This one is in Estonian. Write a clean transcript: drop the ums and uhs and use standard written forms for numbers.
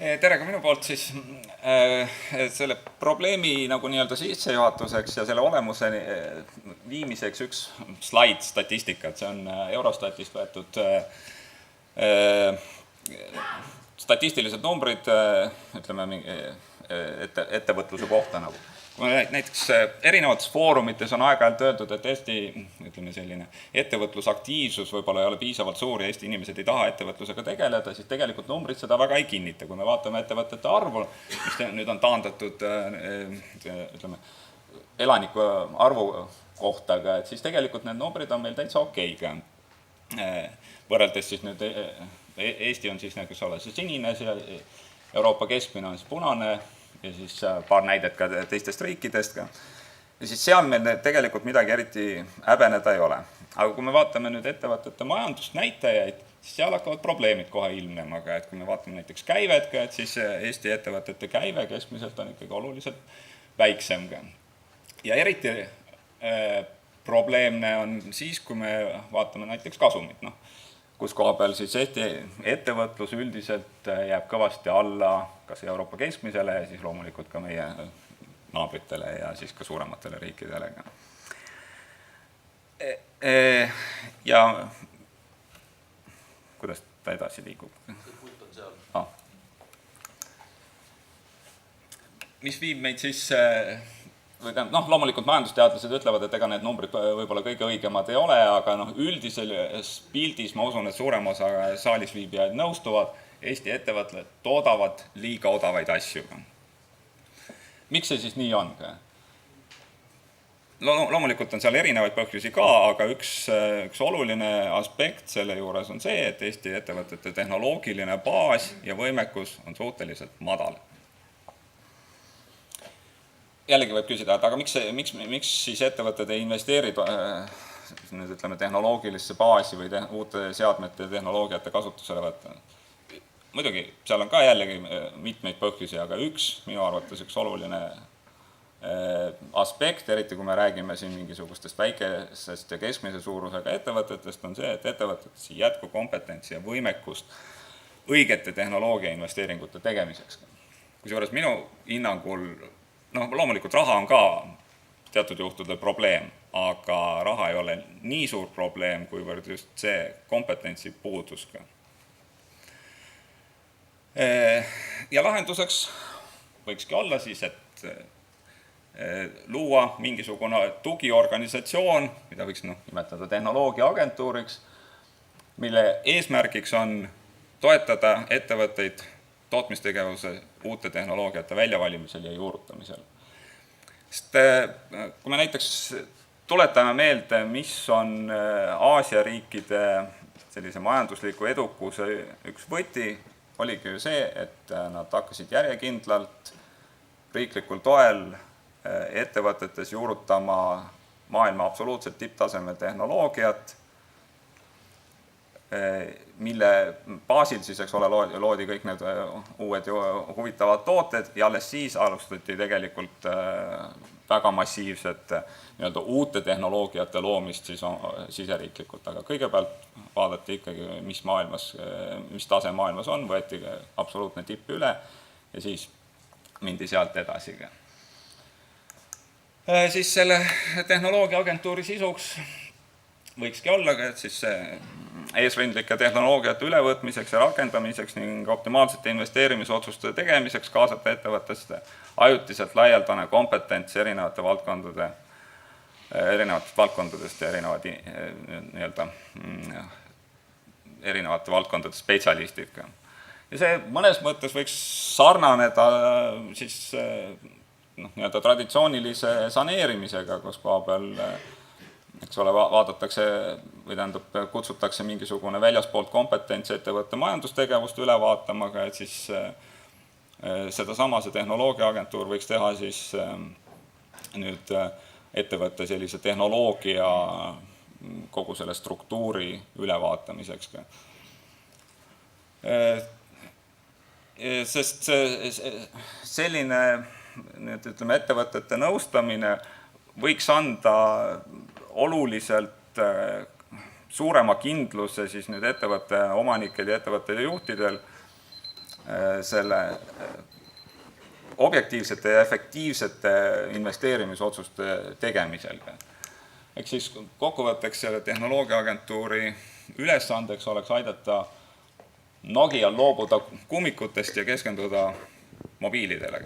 Tere ka minu poolt siis selle probleemi nagu nii-öelda sissejuhatuseks ja selle olemuse viimiseks üks slaid statistikat, see on Eurostatist võetud statistilised numbrid, ütleme, ettevõtluse kohta nagu. Kui näiteks erinevates foorumites on aeg-ajalt öeldud, et Eesti ütleme selline ettevõtlusaktiivsus võib-olla ei ole piisavalt suur ja Eesti inimesed ei taha ettevõtlusega tegeleda, siis tegelikult numbrid seda väga ei kinnita. Kui me vaatame ettevõtete arvu, mis nüüd on taandatud ütleme, elaniku arvu kohta, siis tegelikult need numbrid on meil täitsa okeiga. Võrreldes siis nüüd Eesti on siis näiteks ole see sinine, Euroopa keskmine on siis punane, ja siis paar näidet ka teistest riikidest ka. Ja siis seal meil tegelikult midagi eriti häbeneda ei ole. Aga kui me vaatame nüüd ettevõtete majandusnäitajaid, siis seal hakkavad probleemid kohe ilmnema. Et kui me vaatame näiteks käivet, et siis Eesti ettevõtete käive keskmiselt on ikkagi oluliselt väiksem. Ja eriti probleemne on siis, kui me vaatame näiteks kasumit, kus koha peal siis Eesti ettevõtlus üldiselt jääb kõvasti alla kas Euroopa keskmisele ja siis loomulikult ka meie naabritele ja siis ka suurematele riikidele. Ja kuidas ta edasi liigub? See pult on seal. Mis viib meid siis... loomulikult majandusteadlased ütlevad, et ega need numbrid võib-olla kõige õigemad ei ole, aga üldises pildis ma usun, et suurem osa saalis viibijaid nõustuvad, Eesti ettevõtted toodavad liiga odavaid asju. Miks see siis nii on? Loomulikult on seal erinevaid põhjusi ka, aga üks oluline aspekt selle juures on see, et Eesti ettevõtete tehnoloogiline baas ja võimekus on suhteliselt madal. Jällegi võib küsida, et aga miks siis ettevõtted ei investeeri tehnoloogilisse baasi või uute seadmete ja tehnoloogiate kasutusele võtta? Muidugi, seal on ka jällegi mitmeid põhjusi, aga minu arvates üks oluline aspekt, eriti kui me räägime siin mingisugustest väikesest ja keskmise suurusega ettevõtetest, on see, et ettevõtetes jätku kompetentsi ja võimekust õigete tehnoloogia investeeringute tegemiseks. Kusjuures minu hinnangul loomulikult raha on ka teatud juhtudel probleem, aga raha ei ole nii suur probleem, kuivõrd just see kompetentsi puudus. Ja lahenduseks võikski olla siis, et luua mingisugune tugiorganisatsioon, mida võiks nimetada tehnoloogiaagentuuriks, mille eesmärgiks on toetada ettevõtteid tootmistegevuse uute tehnoloogiate väljavalimisel ja juurutamisel. Sest kui me näiteks tuletame meelde, mis on Aasia riikide sellise majandusliku edukuse üks võti, oligi ju see, et nad hakkasid järjekindlalt riiklikul toel ettevõtetes juurutama maailma absoluutselt tipptasemel tehnoloogiat, mille baasil siis, eks ole, loodi kõik need uued huvitavad tooted ja alles siis alustati tegelikult väga massiivset uute tehnoloogiate loomist siis siseriiklikult, aga kõigepealt vaadati ikkagi, mis tase maailmas on, võeti absoluutne tipp üle ja siis mindi sealt edasi. Siis selle tehnoloogiaagentuuri sisuks võikski olla, et siis eesrindlike tehnoloogiate ülevõtmiseks ja rakendamiseks ning optimaalsete investeerimisotsuste tegemiseks kaasata ettevõttesse ajutiselt laialdane kompetents erinevatest valdkondadest ja erinevate valdkondade spetsialistid. Ja see mõnes mõttes võiks sarnaneda siis traditsioonilise saneerimisega, kus koha peal vaadatakse või kutsutakse mingisugune väljaspoolt kompetents ettevõtte majandustegevust üle vaatama, et siis sedasama see tehnoloogiaagentuur võiks teha siis nüüd ettevõtte sellise tehnoloogia kogu selle struktuuri ülevaatamiseks. Sest selline ettevõtete nõustamine võiks anda oluliselt suurema kindluse siis nüüd ettevõtte omanikel ja ettevõtte juhtidel selle objektiivsete ja efektiivsete investeerimisotsuste tegemisel. Ehk siis kokkuvõtteks selle tehnoloogiaagentuuri ülesandeks oleks aidata Nokial loobuda kummikutest ja keskenduda mobiilidele.